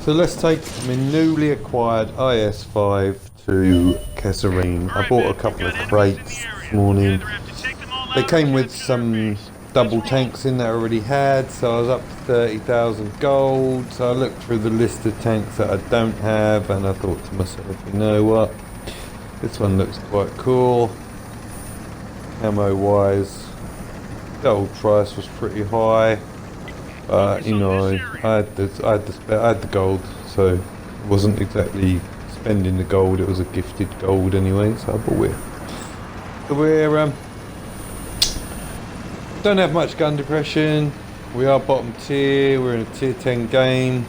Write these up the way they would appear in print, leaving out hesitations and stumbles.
So let's take my newly acquired IS-5 to Kesserine. I bought a couple of crates this morning. They came with some double tanks in that I already had, so I was up to 30,000 gold. So I looked through the list of tanks that I don't have, and I thought to myself, you know what? This one looks quite cool. Camo wise, gold price was pretty high. You know, I had the gold, so it wasn't exactly spending the gold. It was a gifted gold anyway, so I bought it. So we're don't have much gun depression. We are bottom tier. We're in a tier 10 game,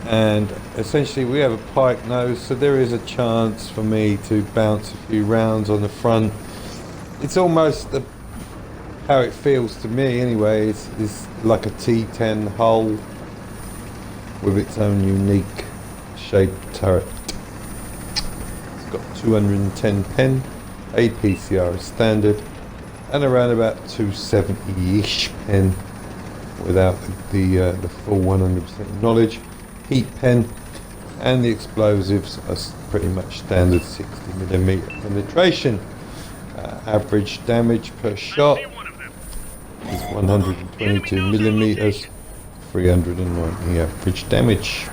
and essentially we have a pike nose, so there is a chance for me to bounce a few rounds on the front. It's almost how it feels to me anyway, is like a T10 hull with its own unique shaped turret. It's got 210 pen, APCR is standard, and around about 270-ish pen without the full 100% knowledge. Heat pen, and the explosives are pretty much standard 60mm penetration. Average damage per shot is 122mm, 390 average damage.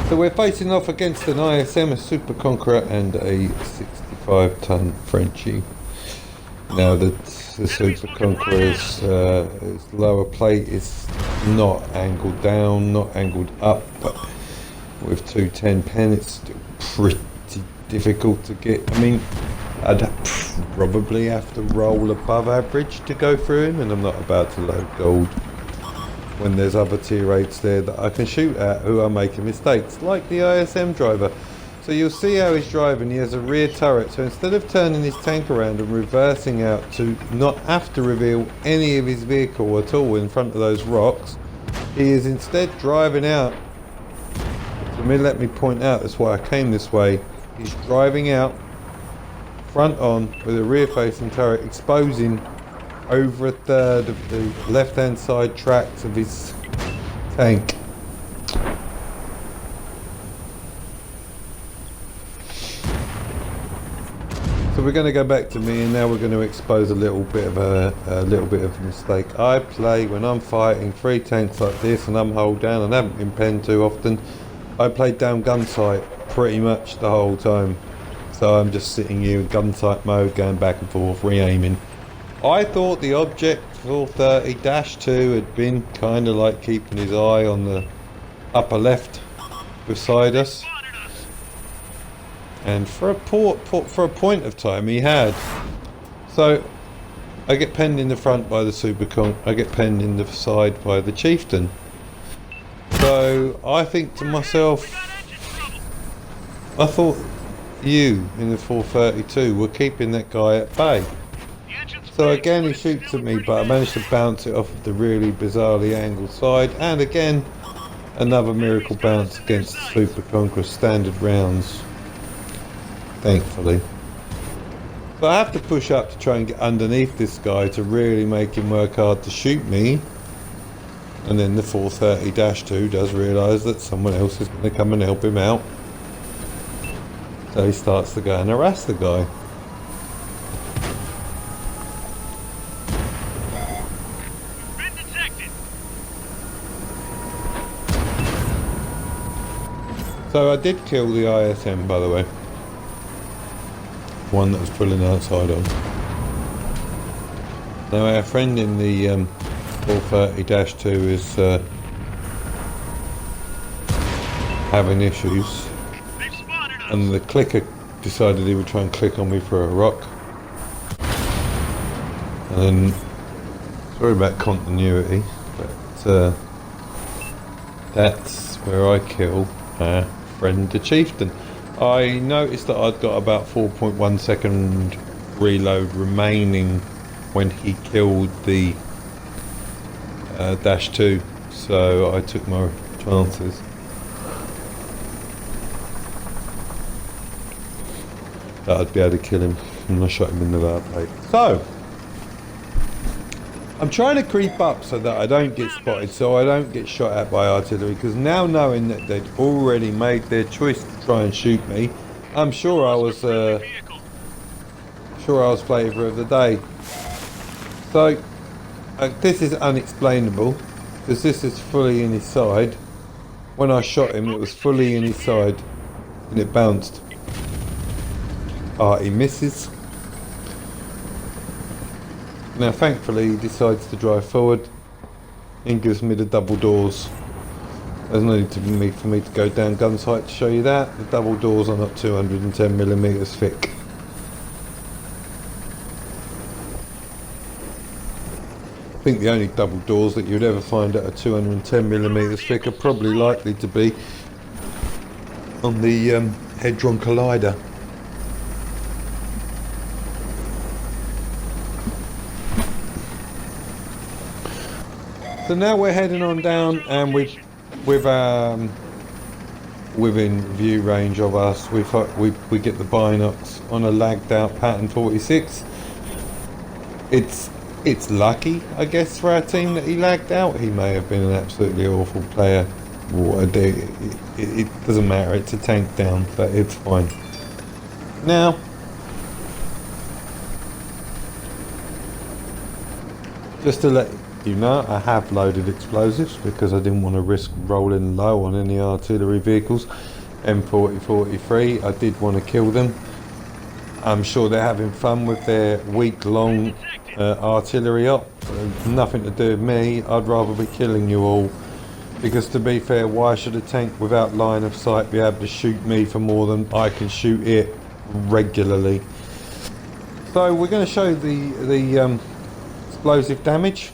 So we're facing off against an ISM, a Super Conqueror, and a 65-ton Frenchie. Now the Super Conqueror's lower plate is not angled down, not angled up, but with 210 pen it's still pretty difficult to get. I mean, I'd probably have to roll above average to go through him, and I'm not about to load gold when there's other tier 8s there that I can shoot at who are making mistakes, like the ISM driver. So you'll see how he's driving. He has a rear turret, so instead of turning his tank around and reversing out to not have to reveal any of his vehicle at all in front of those rocks, he is instead driving out. So let me point out, that's why I came this way. He's driving out front on with a rear facing turret, exposing over a third of the left hand side tracks of his tank. So we're going to go back to me, and now we're going to expose a little bit of a mistake I play when I'm fighting 3 tanks like this and I'm hull down and haven't been penned too often. I play down gun sight pretty much the whole time. So I'm just sitting here in gun sight mode, going back and forth, re-aiming. I thought the object 430-2 had been kind of like keeping his eye on the upper left beside us. And for a point of time he had. So I get penned in the front by the Superconk, I get penned in the side by the Chieftain. So I think to myself, I thought you in the 432 were keeping that guy at bay. So again he shoots at me, but I managed to bounce it off of the really bizarrely angled side, and again another miracle bounce against the Super Conqueror standard rounds, thankfully. So I have to push up to try and get underneath this guy to really make him work hard to shoot me. And then the 430-2 does realise that someone else is going to come and help him out. So he starts to go and harass the guy. So I did kill the ISM, by the way. One that was pulling outside on. Now our friend in the 430-2 is having issues, and the clicker decided he would try and click on me for a rock. And then, sorry about continuity, but that's where I kill our friend the Chieftain. I noticed that I'd got about 4.1 second reload remaining when he killed the -2, so I took my chances. That I'd be able to kill him, and I shot him in the lower plate. So I'm trying to creep up so that I don't get spotted, so I don't get shot at by artillery, because now knowing that they'd already made their choice to try and shoot me, I'm sure I was flavour of the day. So this is unexplainable, because this is fully in his side. When I shot him, it was fully in his side, and it bounced. He misses. Now thankfully he decides to drive forward and gives me the double doors. There's no need for me to go down gun sight to show you that. The double doors are not 210mm thick. I think the only double doors that you'd ever find that are 210mm thick are probably likely to be on the Hedron Collider. So now we're heading on down, and within view range of us, we get the binocs on a lagged out pattern 46. It's lucky, I guess, for our team that he lagged out. He may have been an absolutely awful player. It doesn't matter. It's a tank down, but it's fine. Now, just to let you know, I have loaded explosives because I didn't want to risk rolling low on any artillery vehicles. M4043, I did want to kill them. I'm sure they're having fun with their week-long artillery op. Nothing to do with me. I'd rather be killing you all, because to be fair, why should a tank without line of sight be able to shoot me for more than I can shoot it regularly? So we're going to show the explosive damage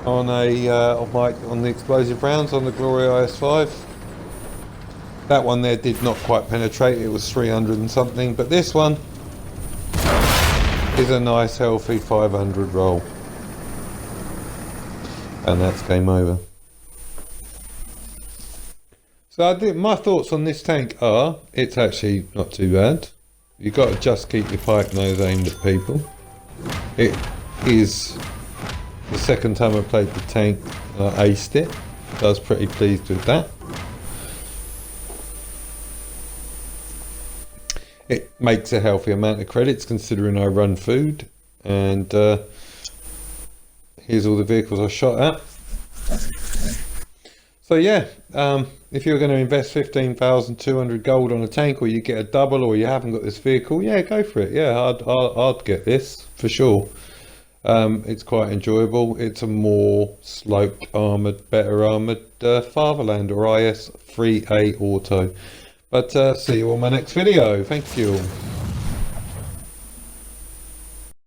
on on the explosive rounds on the Glory IS-5. That one there did not quite penetrate, it was 300 and something, but this one is a nice healthy 500 roll. And that's game over. So my thoughts on this tank are, it's actually not too bad. You've got to just keep your pike nose aimed at people. It is the second time I played the tank, I aced it. I was pretty pleased with that. It makes a healthy amount of credits considering I run food. And here's all the vehicles I shot at. So yeah, if you're going to invest 15,200 gold on a tank, or you get a double, or you haven't got this vehicle, yeah, go for it. Yeah, I'd get this for sure. It's quite enjoyable. It's a more sloped, armoured, better armoured Fatherland or IS-3A Auto. But see you on my next video. Thank you.